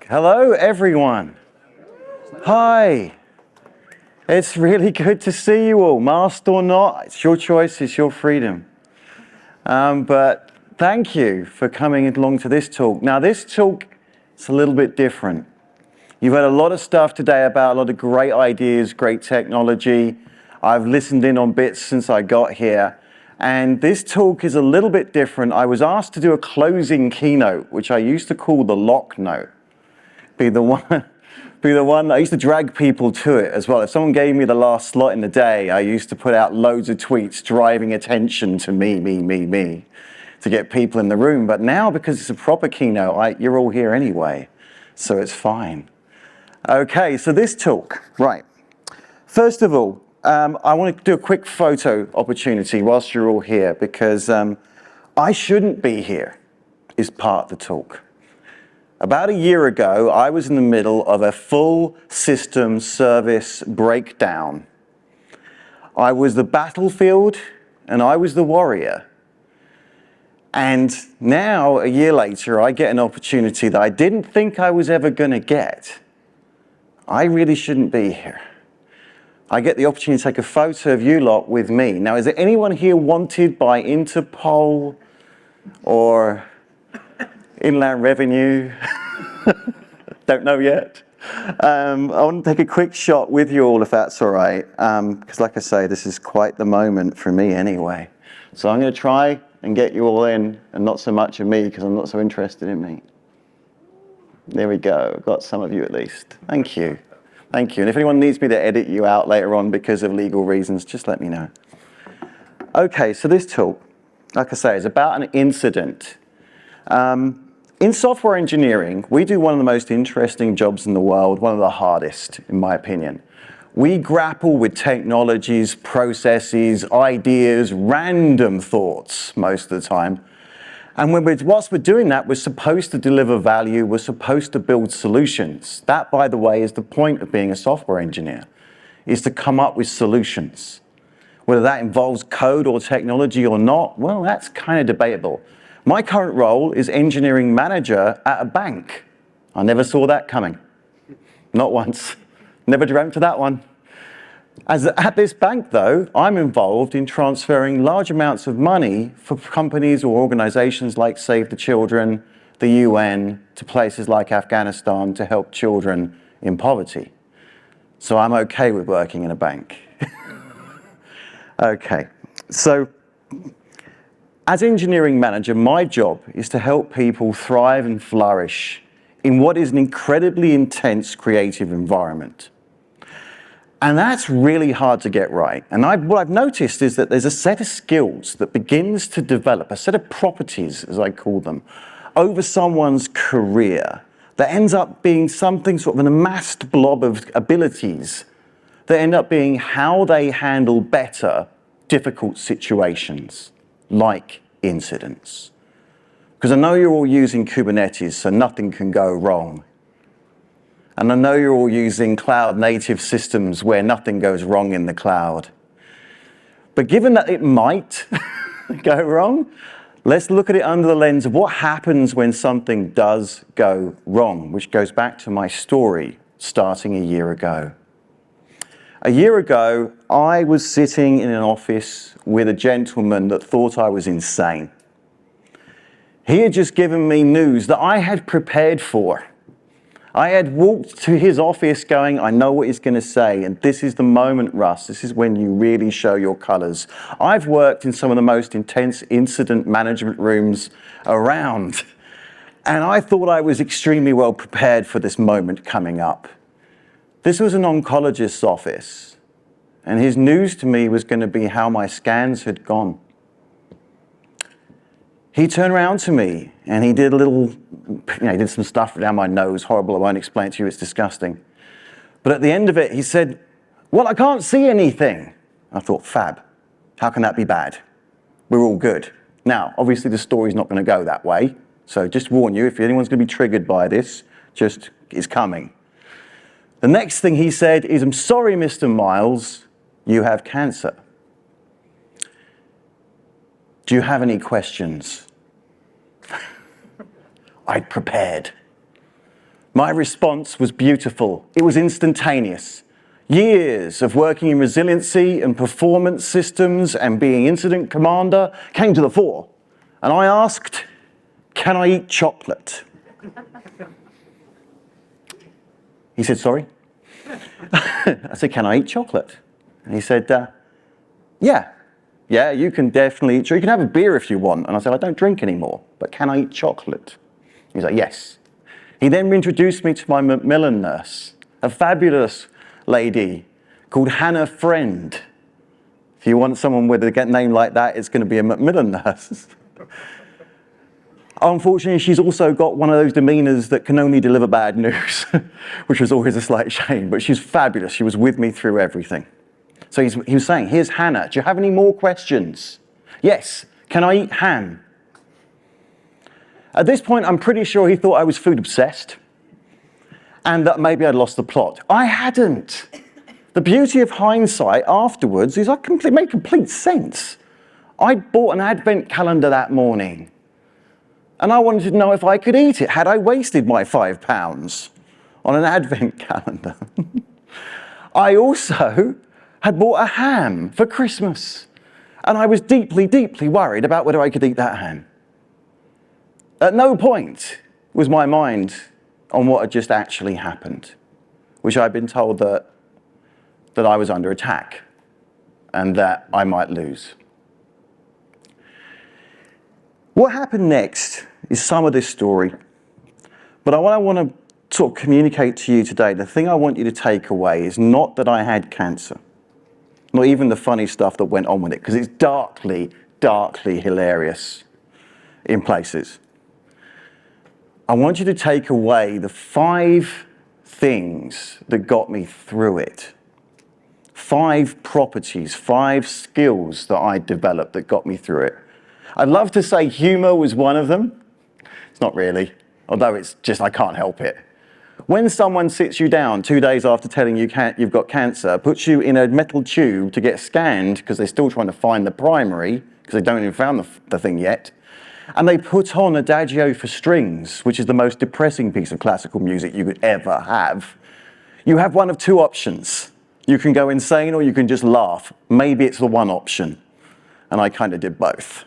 Hello, everyone. Hi. It's really good to see you all, masked or not. It's your choice, it's your freedom. But thank you for coming along to this talk. Now, this talk is a little bit different. You've heard a lot of stuff today about a lot of great ideas, great technology. I've listened in on bits since I got here. And this talk is a little bit different. I was asked to do a closing keynote, which I used to call the lock note. Be the one I used to drag people to it as well. If someone gave me the last slot in the day, I used to put out loads of tweets driving attention to me, to get people in the room. But now, because it's a proper keynote, you're all here anyway, so it's fine. Okay, so this talk, right. First of all, I want to do a quick photo opportunity whilst you're all here, because I shouldn't be here is part of the talk. About a year ago, I was in the middle of a full system service breakdown. I was the battlefield and I was the warrior. And now, a year later, I get an opportunity that I didn't think I was ever going to get. I really shouldn't be here. I get the opportunity to take a photo of you lot with me. Now, is there anyone here wanted by Interpol or Inland Revenue? Don't know yet. I want to take a quick shot with you all, if that's all right, because like I say, this is quite the moment for me anyway. So I'm going to try and get you all in, and not so much of me, because I'm not so interested in me. There we go. I've got some of you at least. Thank you. Thank you. And if anyone needs me to edit you out later on because of legal reasons, just let me know. Okay, so this talk, like I say, is about an incident. In software engineering, we do one of the most interesting jobs in the world, one of the hardest, in my opinion. We grapple with technologies, processes, ideas, random thoughts most of the time. And whilst we're doing that, we're supposed to deliver value, we're supposed to build solutions. That, by the way, is the point of being a software engineer, is to come up with solutions. Whether that involves code or technology or not, well, that's kind of debatable. My current role is engineering manager at a bank. I never saw that coming. Not once. Never dreamt of that one. At this bank, though, I'm involved in transferring large amounts of money for companies or organizations like Save the Children, the UN, to places like Afghanistan to help children in poverty. So I'm okay with working in a bank. Okay, so as engineering manager, my job is to help people thrive and flourish in what is an incredibly intense creative environment. And that's really hard to get right. And what I've noticed is that there's a set of skills that begins to develop, a set of properties, as I call them, over someone's career that ends up being something sort of an amassed blob of abilities that end up being how they handle better difficult situations, like incidents. Because I know you're all using Kubernetes, so nothing can go wrong. And I know you're all using cloud-native systems where nothing goes wrong in the cloud. But given that it might go wrong, let's look at it under the lens of what happens when something does go wrong, which goes back to my story starting a year ago. A year ago, I was sitting in an office with a gentleman that thought I was insane. He had just given me news that I had prepared for. I had walked to his office going, I know what he's going to say, and this is the moment, Russ. This is when you really show your colors. I've worked in some of the most intense incident management rooms around, and I thought I was extremely well prepared for this moment coming up. This was an oncologist's office, and his news to me was going to be how my scans had gone. He turned around to me and he did he did some stuff down my nose, horrible, I won't explain it to you, it's disgusting. But at the end of it, he said, well, I can't see anything. I thought, fab, how can that be bad? We're all good. Now, obviously the story's not going to go that way, so just warn you, if anyone's going to be triggered by this, it's coming. The next thing he said is, I'm sorry, Mr. Miles, you have cancer. Do you have any questions? I'd prepared. My response was beautiful. It was instantaneous. Years of working in resiliency and performance systems and being incident commander came to the fore. And I asked, can I eat chocolate? He said, sorry? I said, can I eat chocolate? And he said, yeah, you can definitely eat chocolate. You can have a beer if you want. And I said, I don't drink anymore, but can I eat chocolate? He's like, yes. He then introduced me to my Macmillan nurse, a fabulous lady called Hannah Friend. If you want someone with a name like that, it's going to be a Macmillan nurse. Unfortunately, she's also got one of those demeanors that can only deliver bad news, which was always a slight shame, but she's fabulous. She was with me through everything. So he was saying, here's Hannah. Do you have any more questions? Yes. Can I eat ham? At this point, I'm pretty sure he thought I was food obsessed and that maybe I'd lost the plot. I hadn't. The beauty of hindsight afterwards is it made complete sense. I'd bought an advent calendar that morning and I wanted to know if I could eat it. Had I wasted my £5 on an advent calendar? I also had bought a ham for Christmas and I was deeply, deeply worried about whether I could eat that ham. At no point was my mind on what had just actually happened, which I'd been told that I was under attack and that I might lose. What happened next is some of this story, but what I want to sort of communicate to you today, the thing I want you to take away is not that I had cancer, not even the funny stuff that went on with it, because it's darkly, darkly hilarious in places. I want you to take away the 5 things that got me through it. 5 properties, 5 skills that I developed that got me through it. I'd love to say humor was one of them. It's not really, although it's just I can't help it. When someone sits you down 2 days after telling you you've got cancer, puts you in a metal tube to get scanned because they're still trying to find the primary, because they don't even found the thing yet, and they put on Adagio for strings, which is the most depressing piece of classical music you could ever have, you have one of 2 options. You can go insane or you can just laugh. Maybe it's the one option. And I kind of did both.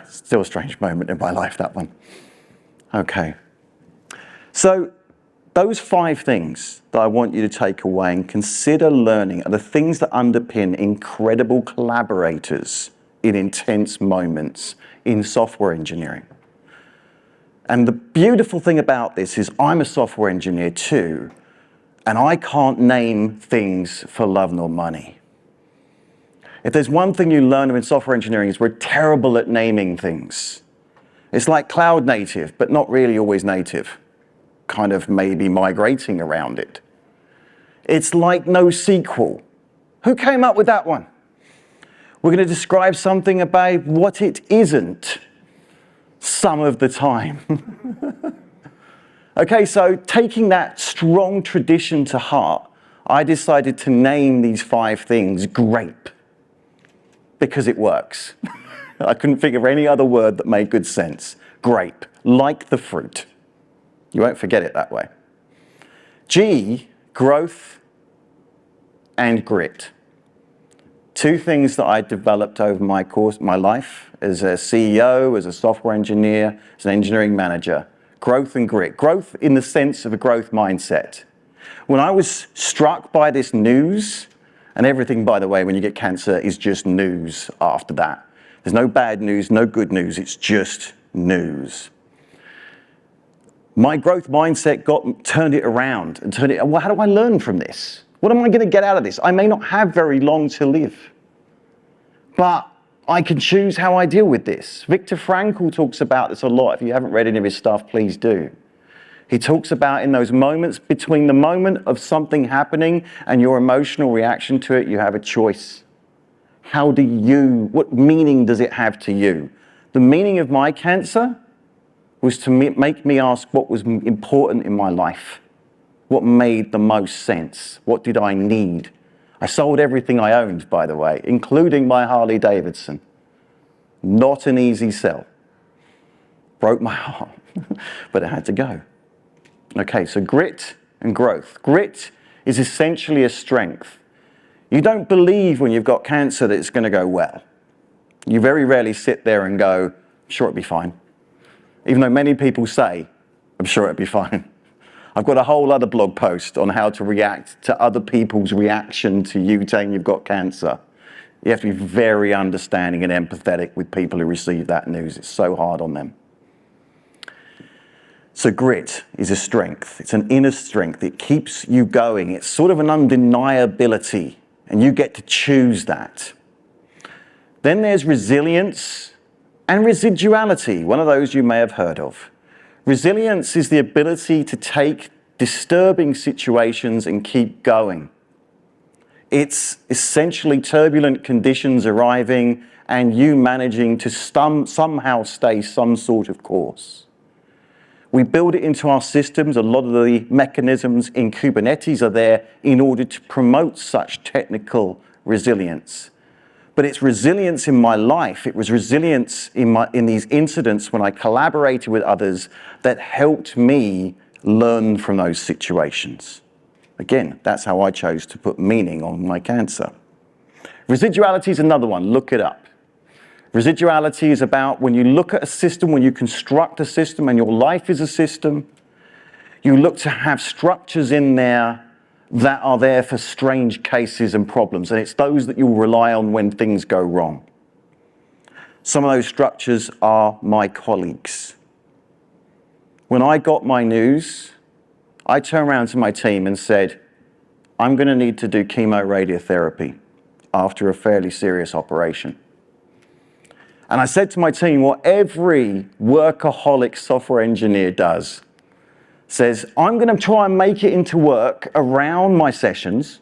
Still a strange moment in my life, that one. Okay. So those 5 things that I want you to take away and consider learning are the things that underpin incredible collaborators in intense moments in software engineering. And the beautiful thing about this is I'm a software engineer too, and I can't name things for love nor money. If there's one thing you learn in software engineering is we're terrible at naming things. It's like cloud native, but not really always native. Kind of maybe migrating around it. It's like NoSQL. Who came up with that one? We're going to describe something about what it isn't some of the time. Okay, so taking that strong tradition to heart, I decided to name these 5 things grape, because it works. I couldn't think of any other word that made good sense. Grape, like the fruit. You won't forget it that way. G, growth and grit. 2 things that I developed over my life as a CEO, as a software engineer, as an engineering manager. Growth and grit. Growth in the sense of a growth mindset. When I was struck by this news, and everything, by the way, when you get cancer is just news after that. There's no bad news, no good news, it's just news. My growth mindset turned it around and well, how do I learn from this? What am I going to get out of this? I may not have very long to live, but I can choose how I deal with this. Viktor Frankl talks about this a lot. If you haven't read any of his stuff, please do. He talks about in those moments, between the moment of something happening and your emotional reaction to it, you have a choice. What meaning does it have to you? The meaning of my cancer was to make me ask what was important in my life. What made the most sense? What did I need? I sold everything I owned, by the way, including my Harley Davidson. Not an easy sell. Broke my heart, but it had to go. Okay, so grit and growth. Grit is essentially a strength. You don't believe when you've got cancer that it's going to go well. You very rarely sit there and go, I'm sure it'll be fine. Even though many people say, I'm sure it'll be fine. I've got a whole other blog post on how to react to other people's reaction to you saying you've got cancer. You have to be very understanding and empathetic with people who receive that news. It's so hard on them. So grit is a strength. It's an inner strength. It keeps you going. It's sort of an undeniability, and you get to choose that. Then there's resilience and residuality, one of those you may have heard of. Resilience is the ability to take disturbing situations and keep going. It's essentially turbulent conditions arriving and you managing to somehow stay some sort of course. We build it into our systems. A lot of the mechanisms in Kubernetes are there in order to promote such technical resilience. But it's resilience in my life. It was resilience in these incidents when I collaborated with others that helped me learn from those situations. Again, that's how I chose to put meaning on my cancer. Residuality is another one. Look it up. Residuality is about when you look at a system, when you construct a system and your life is a system, you look to have structures in there that are there for strange cases and problems, and it's those that you'll rely on when things go wrong. Some of those structures are my colleagues. When I got my news, I turned around to my team and said, I'm going to need to do chemoradiotherapy after a fairly serious operation. And I said to my team what every workaholic software engineer does. Says, I'm going to try and make it into work around my sessions.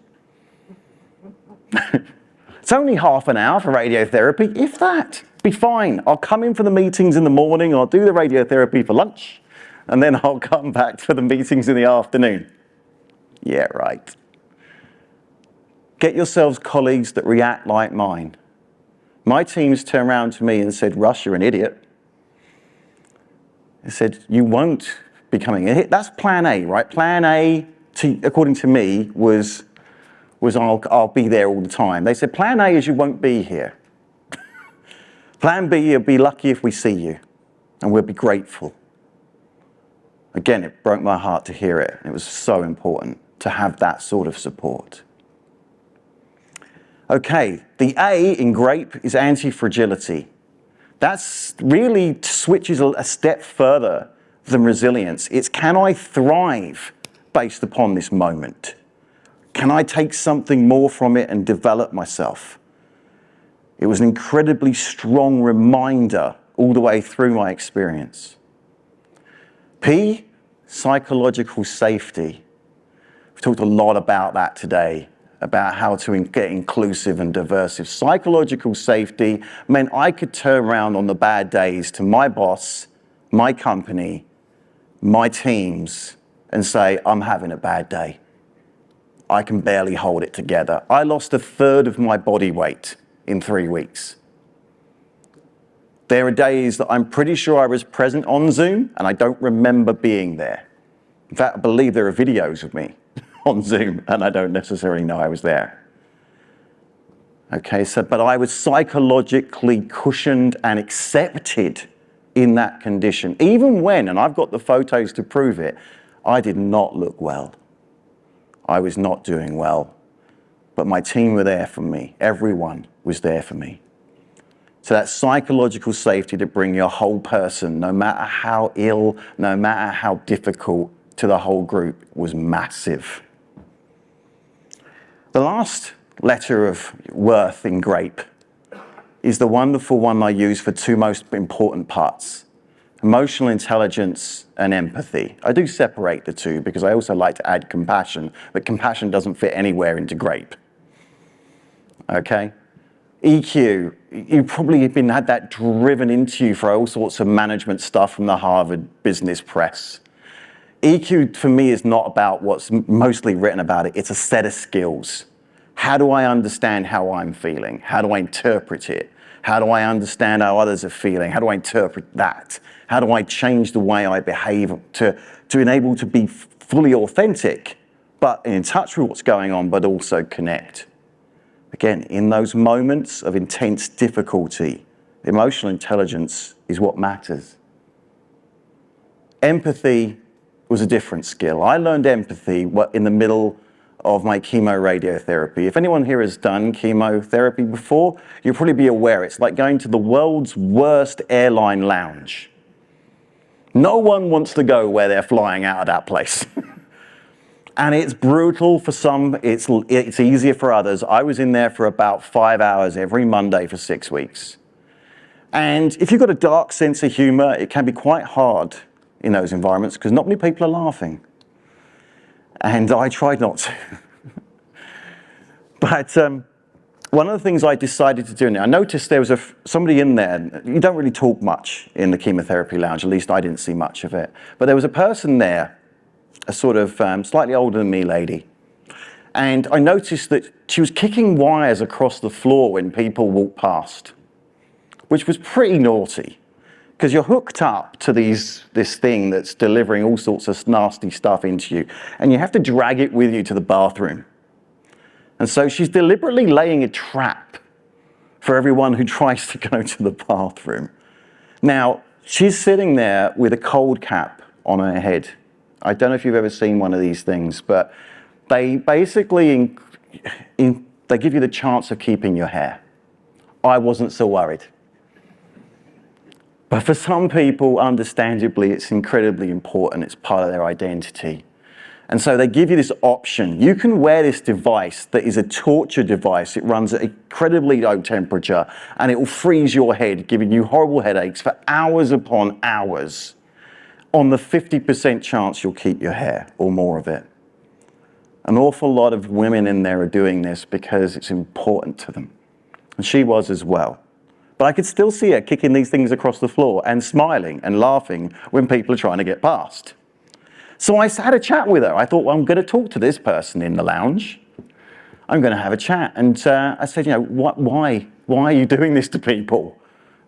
It's only half an hour for radiotherapy, if that. Be fine. I'll come in for the meetings in the morning, I'll do the radiotherapy for lunch, and then I'll come back for the meetings in the afternoon. Yeah, right. Get yourselves colleagues that react like mine. My teams turned around to me and said, Russ, you're an idiot. They said, you won't be coming in. That's plan A, right? Plan A, according to me, was I'll be there all the time. They said, plan A is you won't be here. Plan B, you'll be lucky if we see you, and we'll be grateful. Again, it broke my heart to hear it. It was so important to have that sort of support. Okay, the A in GRAPE is anti-fragility. That's really switches a step further than resilience. It's can I thrive based upon this moment? Can I take something more from it and develop myself? It was an incredibly strong reminder all the way through my experience. P, psychological safety. We've talked a lot about that today, about how to get inclusive and diverse. Psychological safety meant I could turn around on the bad days to my boss, my company, my teams, and say, I'm having a bad day. I can barely hold it together. I lost 1/3 of my body weight in 3 weeks. There are days that I'm pretty sure I was present on Zoom and I don't remember being there. In fact, I believe there are videos of me on Zoom and I don't necessarily know I was there. Okay, but I was psychologically cushioned and accepted in that condition. Even when, and I've got the photos to prove it, I did not look well. I was not doing well. But my team were there for me. Everyone was there for me. So that psychological safety to bring your whole person, no matter how ill, no matter how difficult, to the whole group was massive. The last letter of worth in GRAPE is the wonderful one I use for two most important parts: emotional intelligence and empathy. I do separate the two because I also like to add compassion, but compassion doesn't fit anywhere into GRAPE. Okay? EQ, you probably have had that driven into you for all sorts of management stuff from the Harvard Business Press. EQ for me is not about what's mostly written about it. It's a set of skills. How do I understand how I'm feeling? How do I interpret it? How do I understand how others are feeling? How do I interpret that? How do I change the way I behave to enable to be fully authentic, but in touch with what's going on, but also connect? Again, in those moments of intense difficulty, emotional intelligence is what matters. Empathy was a different skill. I learned empathy in the middle of my chemoradiotherapy. If anyone here has done chemotherapy before, you'll probably be aware it's like going to the world's worst airline lounge. No one wants to go where they're flying out of that place. And it's brutal for some, it's easier for others. I was in there for about 5 hours every Monday for 6 weeks. And if you've got a dark sense of humor, it can be quite hard in those environments because not many people are laughing. And I tried not to. But one of the things I decided to do, and I noticed there was somebody in there. You don't really talk much in the chemotherapy lounge, at least I didn't see much of it. But there was a person there, a sort of slightly older than me lady. And I noticed that she was kicking wires across the floor when people walked past, which was pretty naughty. Because you're hooked up to this thing that's delivering all sorts of nasty stuff into you, and you have to drag it with you to the bathroom. And so she's deliberately laying a trap for everyone who tries to go to the bathroom. Now, she's sitting there with a cold cap on her head. I don't know if you've ever seen one of these things, but they basically they give you the chance of keeping your hair. I wasn't so worried. But for some people, understandably, it's incredibly important. It's part of their identity. And so they give you this option. You can wear this device that is a torture device. It runs at incredibly low temperature, and it will freeze your head, giving you horrible headaches for hours upon hours, on the 50% chance you'll keep your hair or more of it. An awful lot of women in there are doing this because it's important to them. And she was as well. But I could still see her kicking these things across the floor and smiling and laughing when people are trying to get past. So I had a chat with her. I thought, well, I'm going to talk to this person in the lounge. I'm going to have a chat. And I said, why are you doing this to people?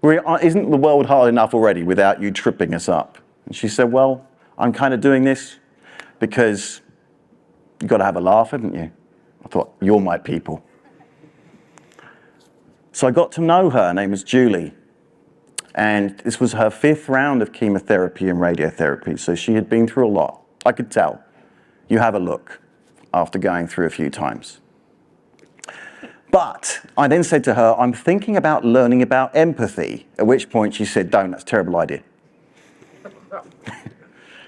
Isn't the world hard enough already without you tripping us up? And she said, well, I'm kind of doing this because you've got to have a laugh, haven't you? I thought, you're my people. So I got to know her. Her name was Julie. And this was her 5th round of chemotherapy and radiotherapy. So she had been through a lot. I could tell. You have a look after going through a few times. But I then said to her, I'm thinking about learning about empathy. At which point she said, don't, that's a terrible idea.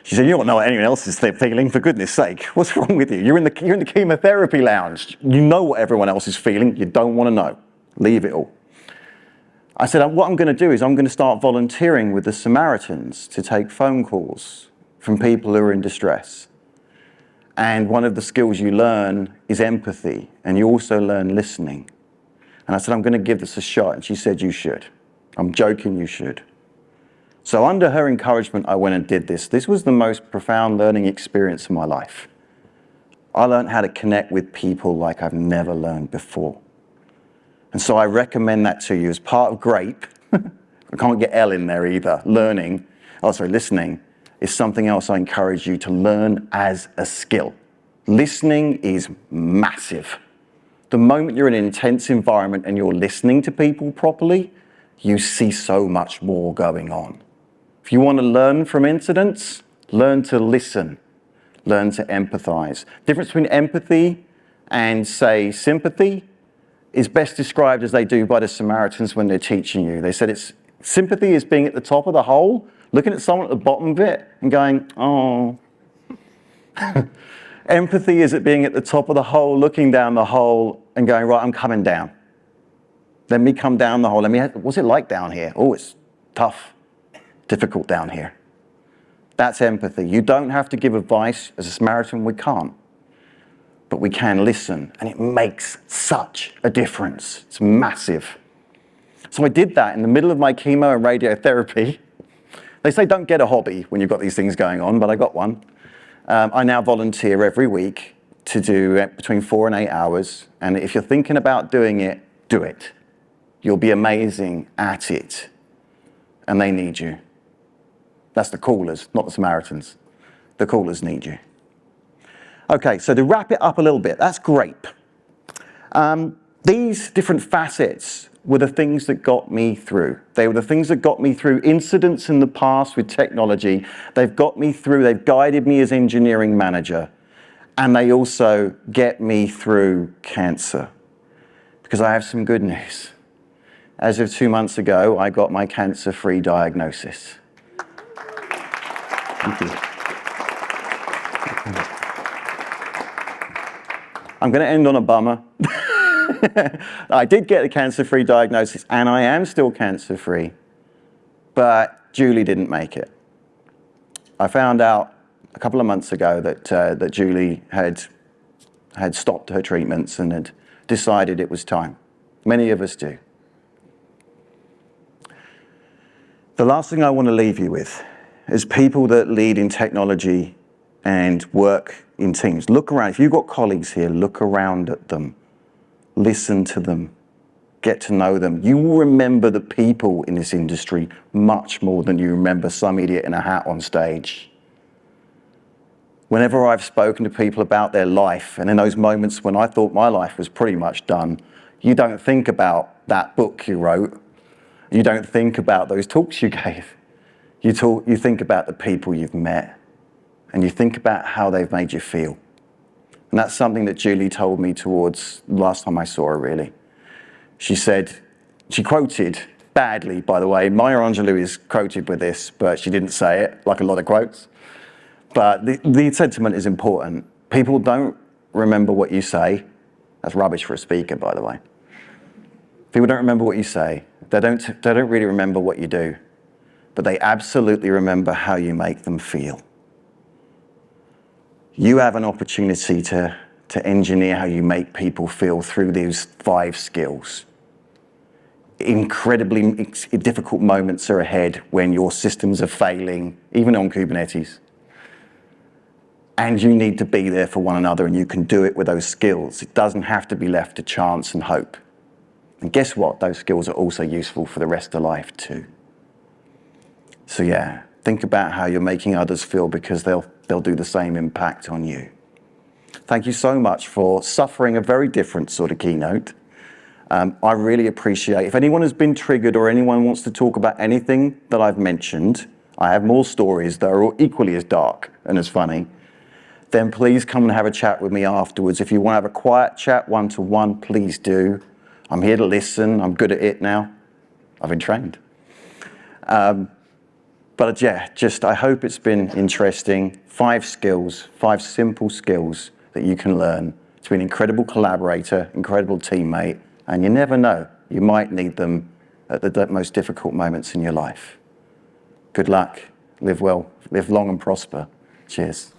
She said, you don't know what anyone else is feeling, for goodness sake. What's wrong with you? You're in the chemotherapy lounge. You know what everyone else is feeling. You don't want to know. Leave it all. I said, what I'm going to do is I'm going to start volunteering with the Samaritans to take phone calls from people who are in distress. And one of the skills you learn is empathy, and you also learn listening. And I said, I'm going to give this a shot. And she said, you should. I'm joking, you should. So under her encouragement, I went and did this. This was the most profound learning experience of my life. I learned how to connect with people like I've never learned before. And so I recommend that to you as part of GRAPE. I can't get L in there either. Listening is something else I encourage you to learn as a skill. Listening is massive. The moment you're in an intense environment and you're listening to people properly, you see so much more going on. If you want to learn from incidents, learn to listen, learn to empathize. The difference between empathy and, say, sympathy is best described as they do by the Samaritans when they're teaching you. They said sympathy is being at the top of the hole, looking at someone at the bottom of it and going, oh. Empathy is it being at the top of the hole, looking down the hole and going, right, I'm coming down. Let me come down the hole. What's it like down here? Oh, it's tough, difficult down here. That's empathy. You don't have to give advice. As a Samaritan, we can't. But we can listen, and it makes such a difference. It's massive. So I did that in the middle of my chemo and radiotherapy. They say don't get a hobby when you've got these things going on, but I got one. I now volunteer every week to do between 4 and 8 hours, and if you're thinking about doing it, do it. You'll be amazing at it. And they need you. That's the callers, not the Samaritans. The callers need you. Okay, so to wrap it up a little bit, that's great. These different facets were the things that got me through. They were the things that got me through incidents in the past with technology. They've got me through, they've guided me as engineering manager. And they also get me through cancer. Because I have some good news. As of 2 months ago, I got my cancer-free diagnosis. Thank you. I'm going to end on a bummer. I did get the cancer-free diagnosis, and I am still cancer-free, but Julie didn't make it. I found out a couple of months ago that Julie had stopped her treatments and had decided it was time. Many of us do. The last thing I want to leave you with is people that lead in technology and work in teams. Look around. If you've got colleagues here, look around at them. Listen to them. Get to know them. You will remember the people in this industry much more than you remember some idiot in a hat on stage. Whenever I've spoken to people about their life, and in those moments when I thought my life was pretty much done, you don't think about that book you wrote. You don't think about those talks you gave. You think about the people you've met, and you think about how they've made you feel. And that's something that Julie told me towards the last time I saw her, really. She said, she quoted badly, by the way. Maya Angelou is quoted with this, but she didn't say it, like a lot of quotes. But the sentiment is important. People don't remember what you say. That's rubbish for a speaker, by the way. People don't remember what you say. They don't really remember what you do. But they absolutely remember how you make them feel. You have an opportunity to engineer how you make people feel through these 5 skills. Incredibly difficult moments are ahead when your systems are failing, even on Kubernetes. And you need to be there for one another, and you can do it with those skills. It doesn't have to be left to chance and hope. And guess what? Those skills are also useful for the rest of life too. So yeah, think about how you're making others feel, because they'll do the same impact on you. Thank you so much for suffering a very different sort of keynote. I really appreciate, if anyone has been triggered or anyone wants to talk about anything that I've mentioned, I have more stories that are equally as dark and as funny, then please come and have a chat with me afterwards. If you want to have a quiet chat, one-to-one, please do. I'm here to listen. I'm good at it now. I've been trained. But yeah, I hope it's been interesting. 5 skills, 5 simple skills that you can learn to be an incredible collaborator, incredible teammate, and you never know, you might need them at the most difficult moments in your life. Good luck, live well, live long and prosper. Cheers.